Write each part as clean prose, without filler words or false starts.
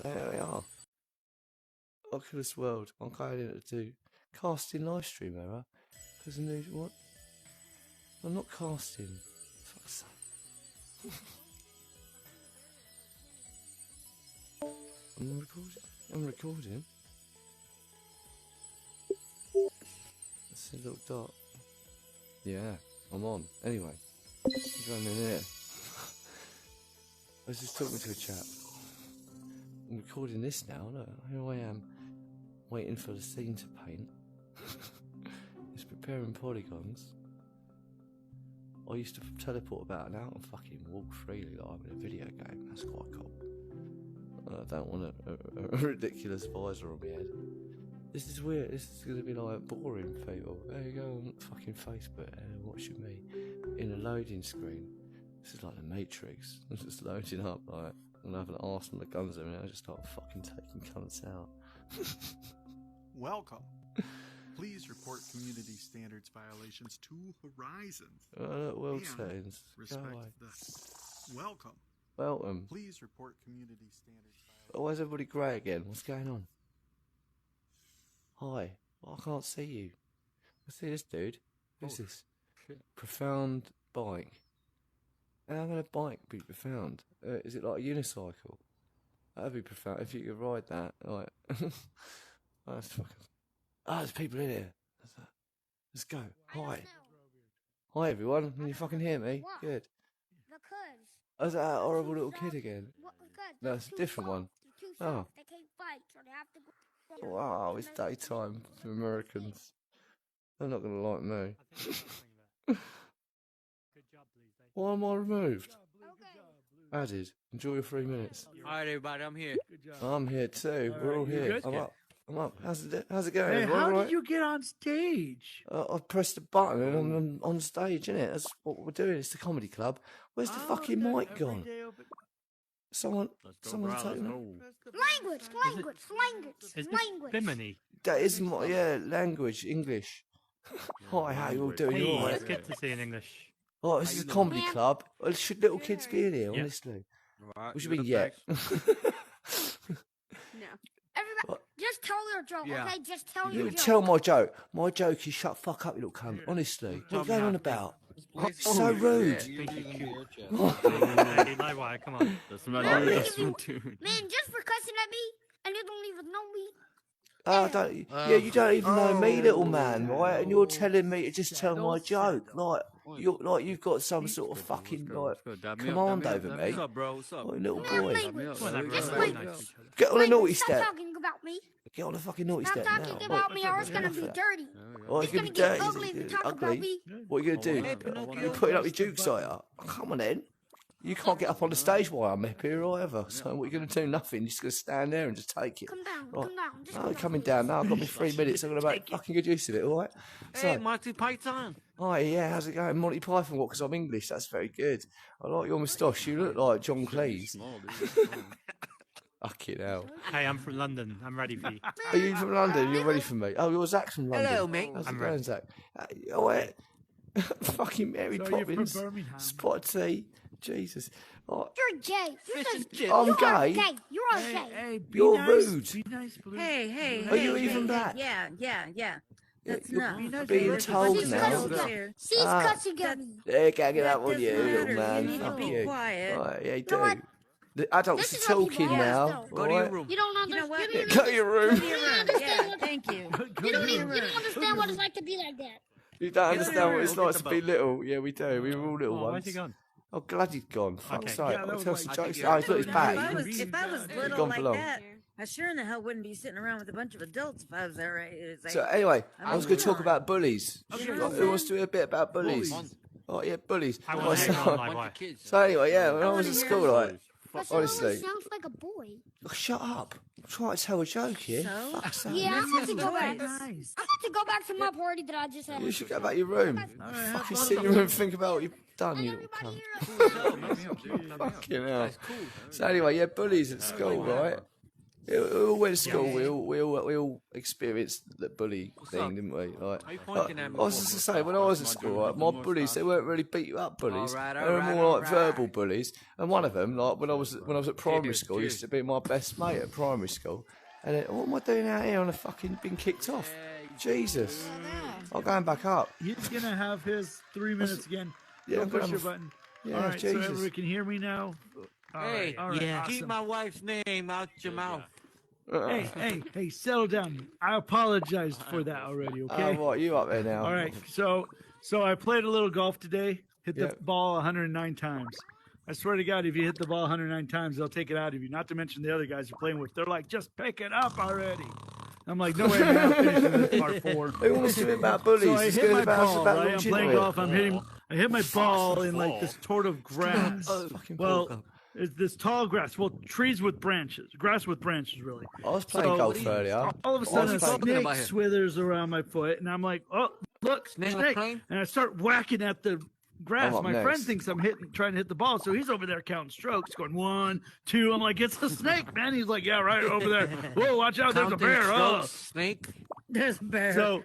So here we are. Oculus World. I'm going in to do casting live stream error. Because the new what? I'm not casting. Fuck's sake. I'm recording. I'm recording. That's a little dot. Yeah, I'm on. Anyway, I'm going in here. I was just talking to a chap. I'm recording this now. Look, here I am, waiting for the scene to paint. It's preparing polygons. I used to teleport about an hour and fucking walk freely like I'm in a video game. That's quite cool. I don't want a ridiculous visor on my head. This is weird. This is going to be like boring, people. There you go on fucking Facebook watching me in a loading screen. This is like the Matrix. I'm just loading up like and I have an arse on the guns and I just start fucking taking cunts out. Welcome. Please report community standards violations to Horizon. World settings. Respect the welcome. Welcome. Please report community standards violations. Oh, where's everybody grey again? What's going on? Hi. Oh, I can't see you. I see this dude. Who's this? Profound bike. How can a bike be profound? Is it like a unicycle? That'd be profound if you could ride that. Like, oh, that's fucking. Oh, there's people in here. Let's go. Hi. Hi, everyone. Can you fucking hear me? What? Good. Because. Oh, is that horrible little kid again? No, it's a different one. Oh. They can't fight, so they have to go. Wow, it's daytime for Americans. They're not going to like me. Why am I removed? Added. Enjoy your 3 minutes. Alright, everybody, I'm here. I'm here too. We're all here. I'm up. I'm up. How's it going? Hey, how right? did you get on stage? I pressed the button and I'm on stage, innit? That's what we're doing. It's the comedy club. Where's the fucking mic gone? Someone take Language. Bimini. That is my language, English. Hi, how you all doing? Hey, You all right? it's good to see in English. Oh, this is a comedy club. Well, should little kids be in here, Yeah. honestly? Right, We should be yet. No. Everybody, What? just tell your joke, Yeah. okay? Just tell You your joke. tell my joke. My joke is shut fuck up, you little cunt. Honestly. What are you going on about? It's so rude. Hey, no way, come on. Man, just for cussing at me, and you don't even know me. Oh, you don't even know me, little man, right? And you're telling me to just tell my joke, you've got some sort of fucking command over me. What's up, bro? What's up? Oh, little boy, Get on a naughty Stop step. talking about me. Get on a fucking naughty Stop step now. talking about me, or it's gonna be dirty. Oh, It's gonna gonna be get dirty. ugly if you talk about Ugly. me. What are you gonna do? You're putting up your jukes later. Oh, come on then. You can't get up on the stage while I'm up here or whatever. So what are you going to do? Nothing. You're just going to stand there and just take it. Come down, Right. come down. Just No, come coming down now. I've got me 3 minutes. I'm going to make fucking good use of it, all right? Hey, So, Monty Python. hi, yeah, how's it going? Monty Python, what? Because I'm English. That's very good. I like your moustache. You look like John Cleese. Fucking hell. Hey, I'm from London. I'm ready for you. Are you from London? You're ready for me? Oh, you're Zach's from London. Hello, mate. How's it I'm going, ready. Zach? Oh, wait. Fucking Mary So you're from Poppins. Birmingham? Spot tea. Jesus. Oh, You're gay. You're Fish and just, chips. I'm you are gay. gay. You are Hey, gay. hey, be You're nice. rude. Be nice, please. Hey. Are you hey, even hey, black? Yeah. That's You're enough. being told She's now. cussing. She's Ah. cussing at me. They're gagging That up on you, doesn't little matter. man. You need to Fuck be you. quiet. Right, yeah, you know what? do. The adults This are is what talking people now. always do. Go to your Right? room. You don't You know understand. what? You don't Go to your room. Go to your room. Yeah, thank you. understand what it's like to be like that. You don't understand what it's We'll like get to the be boat. little. Yeah, we do. We were all little Oh, ones. where's he gone? Oh, glad he's gone. Fuck's Okay. sake. Yeah, that I'll was tell like- some I jokes. think Oh, he's got his If bag. I was little gone like for long. that, I sure in the hell wouldn't be sitting around with a bunch of adults if I was there. Right? It's like, So anyway, I was going to talk on. about bullies. Okay. Who wants to hear a bit about bullies? Bullies. Oh yeah, bullies. I Oh, want to hang on so, my wife. so anyway, yeah, when I was wanna at hear school, like, But she honestly, always sounds like a boy. oh, shut up. I'm trying to tell a joke here. So? Fuck's sake. Yeah, I'm about to go back. Nice. I'm about to go back to my party that I just had. You should go back to your room. have Fucking fun. sit in your room and think about what you've done, And you little everybody cunt. here. Fucking hell. So anyway, yeah, bullies at school, right? We all went to school. We all experienced the bully What's thing, up? didn't we? Like, Are you pointing at me I was for? just to say, when I was at school, like, my bullies, they weren't really beat you up bullies. All right, They were more like verbal bullies. And one of them, like when I was at primary Cheers, school, cheers. used to be my best mate at primary school. And then, what am I doing out here? And I've fucking been kicked off. Jesus, I'm going back up. He's gonna have his 3 minutes again. Yeah, Don't I'm gonna push your have a- button. Yeah, all right, so Jesus. everybody can hear me now. All Hey, right, all right, keep awesome. my wife's name out your mouth. Hey, settle down. I apologized for that already. Okay. Oh, what? You up there now? All right, so I played a little golf today. Hit the Yeah. ball 109 times. I swear to God, if you hit the ball 109 times, they'll take it out of you. Not to mention the other guys you're playing with. They're like, just pick it up already. I'm like, no way, man. I'm finishing this par 4. Who wants to hear about bullies? So I It's hit good my about, ball, about right? I'm launching playing into it. golf. I hit my ball in like this sort of grass. Fucking Well, ball. it's this tall grass. Well, trees with branches. Grass with branches, really. I was playing golf earlier. All of a sudden, a talking snake about here? swithers around my foot, and I'm like, oh, look, Snake on snake. plane? And I start whacking at the grass. I'm up My next. friend thinks I'm trying to hit the ball, so he's over there counting strokes, going 1, 2. I'm like, it's a snake, man. He's like, yeah, right over there. Whoa, watch out, there's a Counting bear. Oh. strokes, snake. There's a bear. So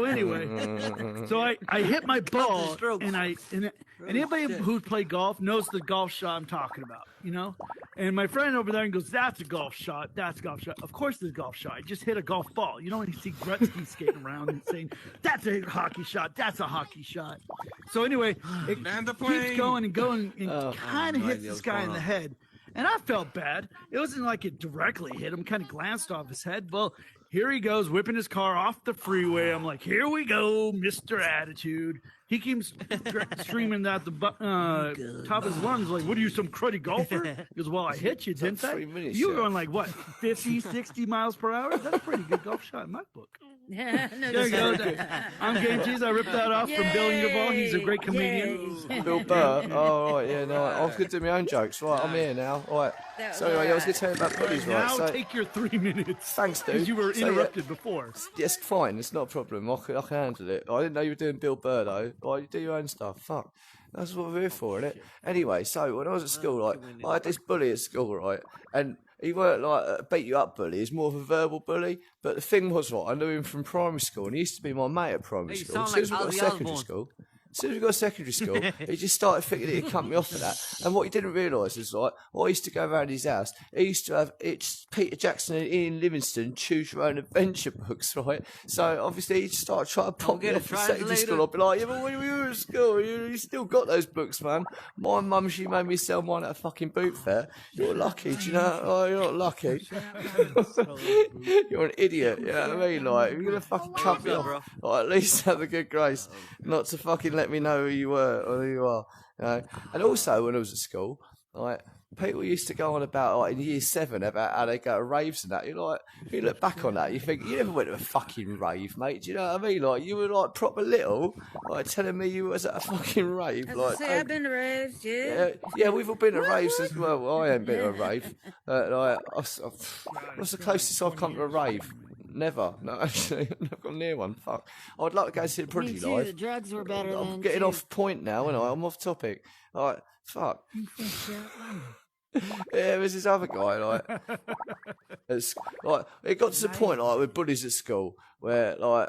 anyway, so I hit my ball, strokes. and anybody who played golf knows the golf shot I'm talking about, you know. And my friend over there goes, "That's a golf shot. That's a golf shot. Of course, it's a golf shot. I just hit a golf ball. You don't see Gretzky skating around and saying that's a hockey shot. That's a hockey shot." So anyway, it Land the keeps plane. going and going, and kind of no hits idea this what's guy going in the on. head. And I felt bad. It wasn't like it directly hit him, kind of glanced off his head. Well, here he goes, whipping his car off the freeway. I'm like, here we go, Mr. Attitude. He keeps screaming at the top of his lungs, like, what are you, some cruddy golfer? He goes, well, I hit you, didn't I? 3 minutes, You were yeah. going like, what, 50, 60 miles per hour? That's a pretty good golf shot in my book. no, There you go. I'm Game Cheese. I ripped that off from Bill Yavon. He's a great comedian. Yay. Bill Burr. Oh, right, yeah, no. I was going to do my own jokes. Right, I'm here now. All right. So anyway, I was going to tell you about bullies, right? Now So, take your 3 minutes. thanks, dude. Because you were So, yeah. interrupted before. Yes, fine. It's not a problem. I can handle it. I didn't know you were doing Bill Burr, though. Right, you do your own stuff. Fuck. That's what we're here for, isn't it? Anyway, so when I was at school, like, I had this bully at school, right? And he weren't like a beat you up bully. He's more of a verbal bully. But the thing was, right, I knew him from primary school, and he used to be my mate at primary Hey, you school. As sound soon as like we got to Ozzy secondary Osbourne. school, as soon as we got to secondary school, he just started thinking that he'd cut me off for that. And what he didn't realise is, like, I used to go around his house. He used to have Peter Jackson and Ian Livingstone choose your own adventure books, right? So obviously he started trying to pop me get a off in secondary translator. school. I'd be like, yeah, but when we were at school, you still got those books, man. My mum, she made me sell mine at a fucking boot fair. You're lucky, do you know? Oh, you're not lucky. You're an idiot, you know what I mean? Like, you're gonna fucking cut me off. Like, at least have the good grace not to fucking let me know who you were or who you are. You know? And also, when I was at school, like, people used to go on about, like, in year 7 about how they go to raves and that. You're like, if you look back on that, you think, you never went to a fucking rave, mate. Do you know what I mean? Like, you were, like, proper little, like, telling me you was at a fucking rave. Like, Say, I've been to raves, yeah. yeah, we've all been to raves as well. Well, I ain't been to a rave. Like, what's the closest I've come to a rave? Never. No, actually, I've never gone near one. Fuck. I'd like to go see the Me Prodigy too. The live. drugs were better I'm than. getting too. off point now, and I'm off topic. Like, fuck. Yeah, there's this other guy, like, it got to the point, like, with bullies at school, where, like,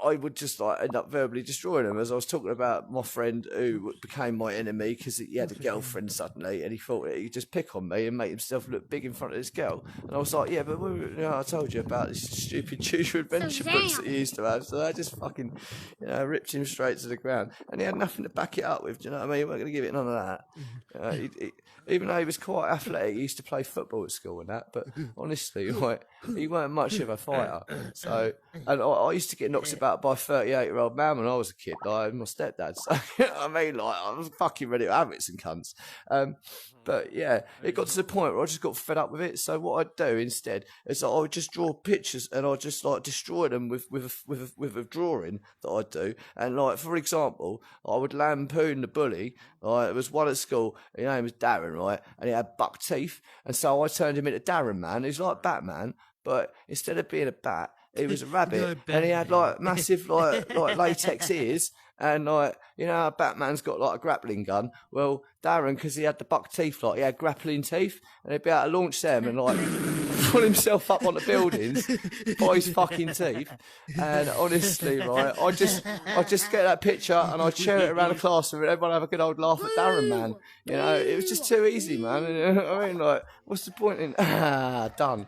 I would just, like, end up verbally destroying them, as I was talking about my friend who became my enemy because he had a girlfriend suddenly, and he thought that he'd just pick on me and make himself look big in front of this girl. And I was like, yeah, but I told you about this stupid choose your adventure books that he used to have, so I just fucking, ripped him straight to the ground. And he had nothing to back it up with, do you know what I mean? He weren't going to give it none of that. Even though he was quite athletic, he used to play football at school and that, but honestly, like, he weren't much of a fighter. So, and I used to get knocked about by a 38-year-old man when I was a kid, like my stepdad. So, you know what I mean? Like, I was fucking ready to have it, some cunts. But yeah, it got to the point where I just got fed up with it. So what I'd do instead is I would just draw pictures and I'd just like destroy them with a drawing that I'd do. And like, for example, I would lampoon the bully. Like, there was one at school, his name was Darren, right? And he had buck teeth. And so I turned him into Darren Man. He's like Batman, but instead of being a bat, he was a rabbit, and he had like massive like latex ears, and like, you know how Batman's got like a grappling gun. Well, Darren, because he had the buck teeth, like he had grappling teeth, and he'd be able to launch them and like pull himself up on the buildings by his fucking teeth. And honestly, right, I just get that picture and I share it around the classroom and everyone have a good old laugh at Darren, man. You know, it was just too easy, man. You know what I mean, like, what's the point in done?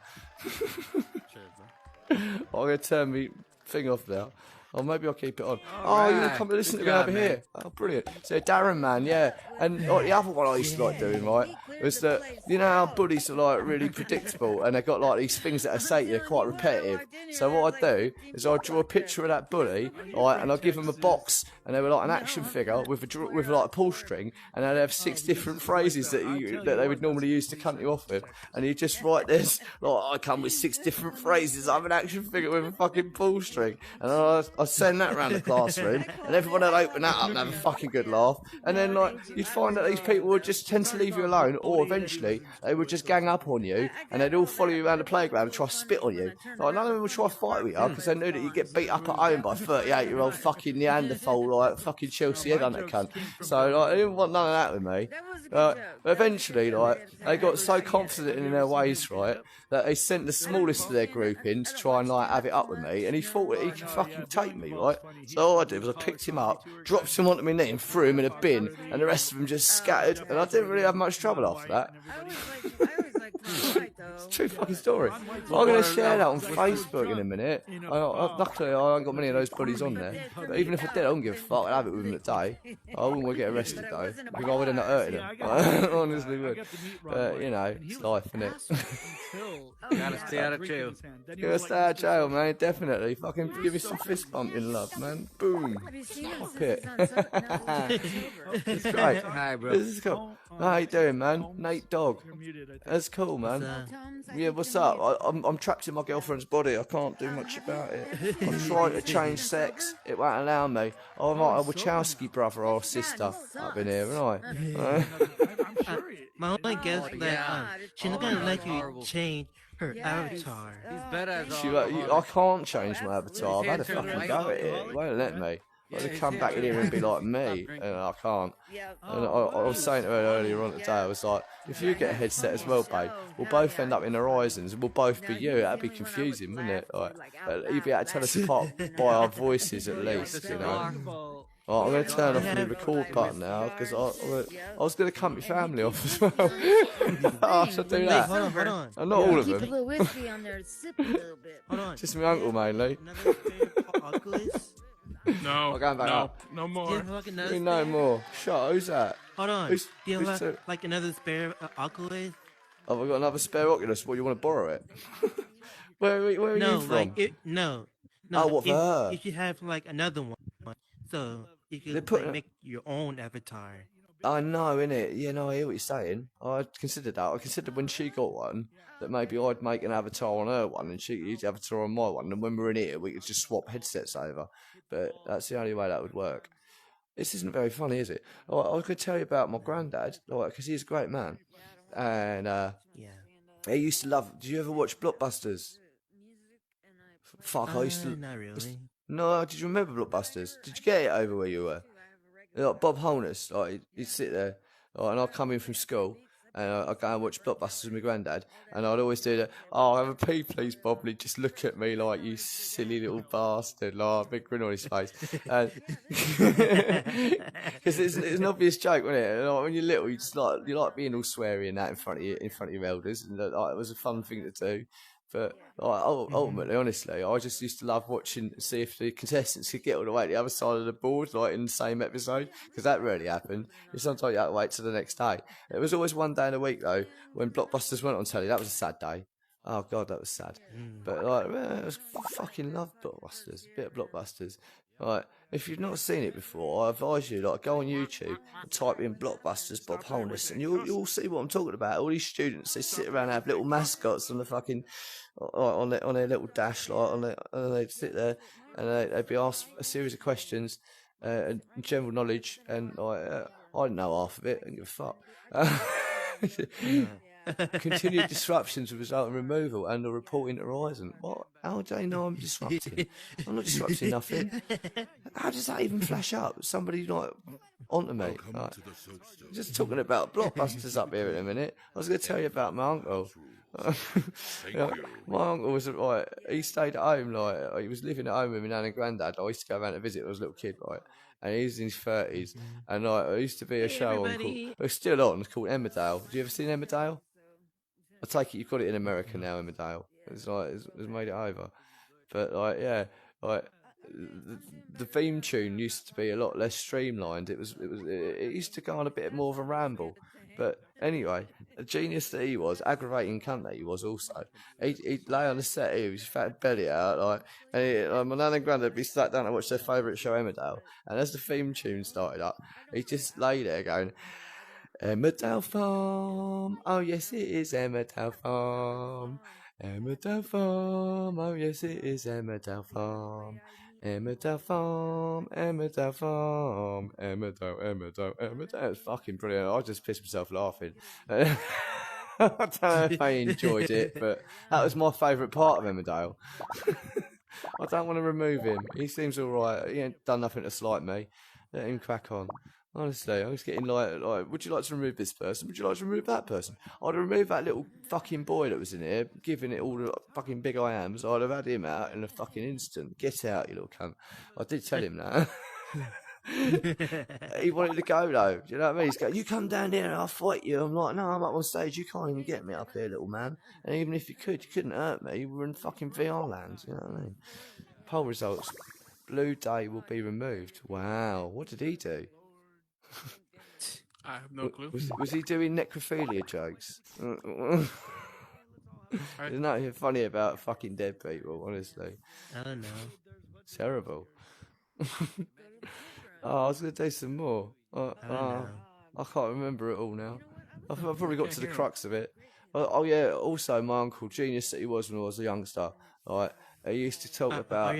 I'm gonna turn me thing off now. Or maybe I'll keep it on. Oh, you're going to come and listen to me over here. Oh, brilliant. So, Darren, man, yeah. And the other one I used to like doing, right, was that, you know how bullies are, like, really predictable and they've got, like, these things that I say to you are quite repetitive. So what I do is I draw a picture of that bully, right, and I give them a box and they were like an action figure with like a pull string, and they'd have 6 different phrases that they would normally use to cunt you off with. And you just write this, like, I come with 6 different phrases. I'm an action figure with a fucking pull string. And I'd send that around the classroom, and everyone would open that up and have a fucking good laugh. And then, like, you'd find that these people would just tend to leave you alone, or eventually they would just gang up on you, and they'd all follow you around the playground and try to spit on you. Like, none of them would try to fight with you because they knew that you'd get beat up at home by a 38-year-old fucking Neanderthal, like fucking Chelsea headhunter cunt. So, like, they didn't want none of that with me. But eventually, like, they got so confident in their ways, right, that they sent the smallest of their group in to try and, like, have it up with me, and he thought that he could fucking take me, right? So all I did was I picked him up, dropped him onto my knee and threw him in a bin, and the rest of them just scattered, and I didn't really have much trouble after that. It's a true fucking story. I'm going to share that on Facebook in a minute. Luckily, I ain't got many of those buddies on there. But even if I did, I wouldn't give a fuck. I'd have it with them today. I wouldn't want to get arrested, though. Because I would end up hurting them. I honestly would. But, you know, it's life, innit? Gotta stay out of jail. Gotta stay out of jail, man. Definitely. Fucking give me some fist bumping love, man. Boom. Stop it. It's great. Hi, bro. This is cool. How you doing, man? Nate Dog. That's cool, man. Yeah, what's up? I'm trapped in my girlfriend's body. I can't do much about it. I'm trying to change sex. It won't allow me. I'm like a Watchowski brother or sister up in here, aren't I? My only guess is that she's not gonna let you change her avatar. He's better as I can't change my avatar. I've had a fucking go at it. It won't let me. I've got to come back in here and be like me, and I can't. And I was saying to her earlier on today, I was like, if you get a headset as well, babe, we'll both end up in Horizons, and we'll both be you. That'd be confusing, wouldn't it? Like, you'd be able to tell us apart by our voices at least, you know. Oh, I'm going to turn off the record button now because I was going to cut my family off as well. I should do that. Hold on. And not all of Keep a them. little whiskey on there, sip a little bit. Hold on. Just my uncle mainly. Another pair of Oculus? No, I'm going back up. no Do more. you have like another We know spare? more. Shut. Who's that? Hold on. Who's- Do you who's have to- like another spare Oculus? Have I got another spare Oculus? What, you want to borrow it? where are No, you from? like no. Oh, what, for her? If you have like another one, so you They could put like, a- make your own avatar. I know, innit? Yeah, no, I hear what you're saying. I considered that. I considered when she got one, that maybe I'd make an avatar on her one and she could use the avatar on my one, and when we're in here, we could just swap headsets over. But that's the only way that would work. This isn't very funny, is it? I could tell you about my granddad, because he's a great man. And Yeah. he used to love... Did you ever watch Blockbusters? Fuck, I used to... Not really. No, did you remember Blockbusters? Did you get it over where you were? Like Bob Holness, like, he'd sit there, like, and I'd come in from school, and I'd go and watch Blockbusters with my granddad, and I'd always do that, oh, have a pee please, Bob, and he'd just look at me like, you silly little bastard, like, a big grin on his face. Because it's an obvious joke, wasn't it? And, like, when you're little, you like being all sweary and that in front of your elders, and like, it was a fun thing to do. But ultimately, honestly, I just used to love watching to see if the contestants could get all the way to the other side of the board, like in the same episode, because that rarely happened. Sometimes you had to wait till the next day. It was always one day in a week, though, when Blockbusters went on telly. That was a sad day. Oh, God, that was sad. But, like, man, I fucking love Blockbusters. A bit of Blockbusters. Like, if you've not seen it before, I advise you, like, go on YouTube and type in Blockbusters Bob Holness, and you'll see what I'm talking about. All these students, they sit around and have little mascots on the fucking, on their little dash, like, and they'd sit there, and they'd be asked a series of questions, and general knowledge, and like, I didn't know half of it, I didn't give a fuck. Continued disruptions would result in removal and a reporting to Horizon. What? How do they know I'm disrupting? I'm not disrupting nothing. How does that even flash up? Somebody like onto me. Like, just talking about Blockbusters up here in a minute. I was going to tell you about my uncle. Yeah, my uncle was like, he stayed at home, like he was living at home with my nan and granddad. I used to go around to visit when I was a little kid, right? And he's in his 30s, and like there used to be a show on called, it's still on, it's called Emmerdale. Have you ever seen Emmerdale? I take it you've got it in America now, Emmerdale. It's like it's made it over, but like yeah, like the theme tune used to be a lot less streamlined. It used to go on a bit more of a ramble. But anyway, a genius that he was, aggravating cunt that he was also. He'd lay on the set here, with his fat belly out, like, and my nan and granddad would be sat down to watch their favourite show, Emmerdale. And as the theme tune started up, he'd just lay there going, Emmerdale Farm, oh yes it is Emmerdale Farm. Emmerdale Farm, oh yes it is Emmerdale Farm. Emmerdale Farm, Emmerdale Farm, Emmerdale. It's fucking brilliant. I just pissed myself laughing. I don't know if I enjoyed it, but that was my favourite part of Emmerdale. I don't want to remove him. He seems alright. He ain't done nothing to slight me. Let him crack on. Honestly, I was getting like, would you like to remove this person? Would you like to remove that person? I'd remove that little fucking boy that was in here, giving it all the fucking big I ams. I'd have had him out in a fucking instant. Get out, you little cunt. I did tell him that. He wanted to go though. Do you know what I mean? He's going, you come down here and I'll fight you. I'm like, no, I'm up on stage. You can't even get me up here, little man. And even if you could, you couldn't hurt me. We're in fucking VR land. You know what I mean? Poll results. Blue Day will be removed. Wow. What did he do? I have no clue. Was he doing necrophilia jokes? There's nothing funny about fucking dead people, honestly. I don't know. It's terrible. I was going to do some more. I can't remember it all now. I've probably got to the crux of it. Oh yeah, also my uncle, genius that he was when I was a youngster, right? He used to talk about.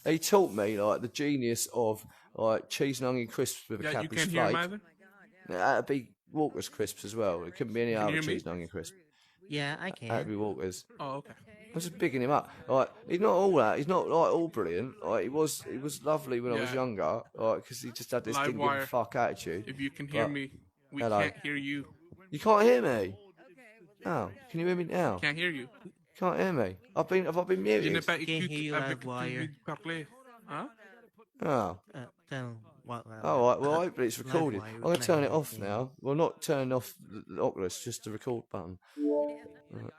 He taught me like the genius of like cheese and onion crisps with a Cadbury's you can't flake. hear him either? That'd be Walker's crisps as well. It couldn't be any other cheese and onion crisp. Yeah, I can. That'd be Walker's. Oh, okay. I'm just bigging him up. Like he's not all that. He's not like all brilliant. Like he was lovely when I was younger. Like because he just had this didn't give a fuck attitude. If you can hear me, we hello. can't hear you. You can't hear me. Oh, can you hear me now? Can't hear you. Can't hear me. Have I been muted? Can't hear you, Livewire. Huh? Oh. All right. Well, hopefully it's recorded. I'm gonna turn it off now. Well, not turn off the Oculus, just the record button. Right.